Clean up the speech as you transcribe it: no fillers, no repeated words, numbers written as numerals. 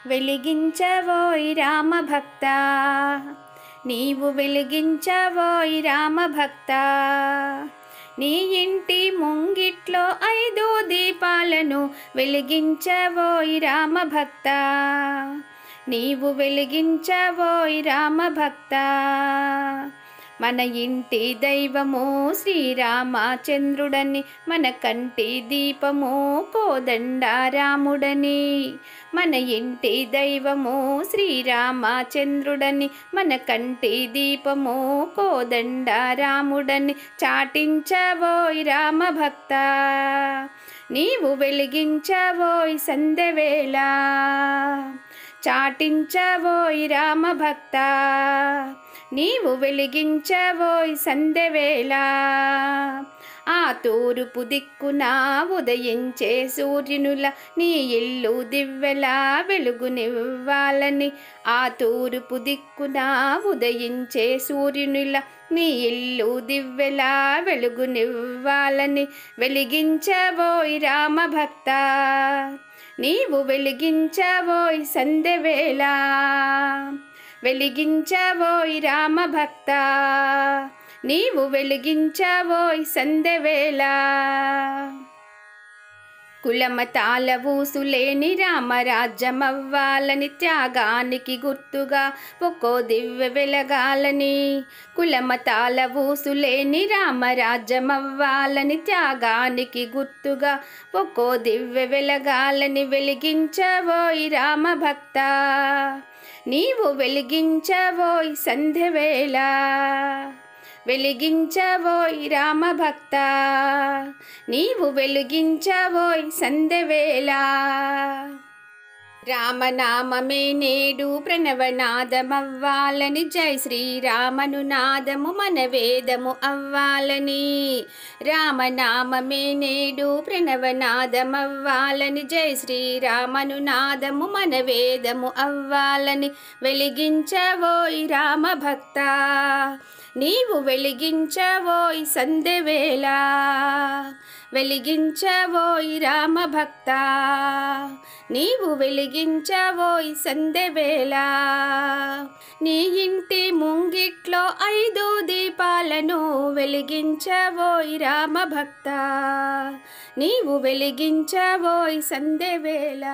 వెలిగించవోయ్ రామభక్త, నీవు వెలిగించవోయ్ రామభక్త. నీ ఇంటి ముంగిట్లో 5 దీపాలను వెలిగించవోయ్ రామభక్త, నీవు వెలిగించవోయ్ రామభక్త. మన ఇంటి దైవము శ్రీరామచంద్రుడని, మన కంటి దీపము కోదండరాముడని. మన ఇంటి దైవము శ్రీరామచంద్రుడని, మన కంటి దీపము కోదండరాముడని చాటించవోయ్ రామభక్త, నీవు వెలిగించవోయ్ సంధ్యవేళ. చాటించవోయ్ రామభక్త, నీవు వెలిగించవోయ్ సంధ్యవేళ. ఆ తూర్పు దిక్కున ఉదయించే సూర్యునుల నీ ఇల్లు దివ్వెలా వెలుగునివ్వాలని. ఆ తూర్పు దిక్కున ఉదయించే సూర్యునుల నీ ఇల్లు దివ్వెలా వెలుగునివ్వాలని వెలిగించవోయ్ రామభక్త, నీవు వెలిగించవోయ్ సంధ్యవేళ. వెలిగించవోయ్ రామభక్త, నీవు వెలిగించవోయ్ సంధ్యవేళ. కులమతాల ఊసులేని రామరాజ్యమవ్వాలని, త్యాగానికి గుర్తుగా ఒక్కో దివ్య వెలగాలని. కులమతాల ఊసులేని రామరాజ్యమవ్వాలని, త్యాగానికి గుర్తుగా ఒక్కో దివ్య వెలగాలని వెలిగించవోయ్ రామభక్త, నీవు వెలిగించవోయ్ సంధ్యవేళ. వెలిగించవోయ్ రామభక్త, నీవు వెలిగించవోయ్ సంధ్యవేళ. రామనామమే నేడు ప్రణవనాదమవ్వాలని, జై శ్రీరామను నాదము మన వేదము అవ్వాలని. రామనామమే నేడు ప్రణవనాదమవ్వాలని, జై శ్రీరామను నాదము మన వేదము అవ్వాలని వెలిగించవోయ్ రామభక్త, నీవు వెలిగించవోయ్ సంధ్యవేళ. వెలిగించవోయ్ రామభక్త, నీవు వెలిగించవోయ్ సంధ్యవేళ. నీ ఇంటి ముంగిట్లో 5 దీపాలను వెలిగించవోయ్ రామభక్త, నీవు వెలిగించవోయ్ సంధ్యవేళ.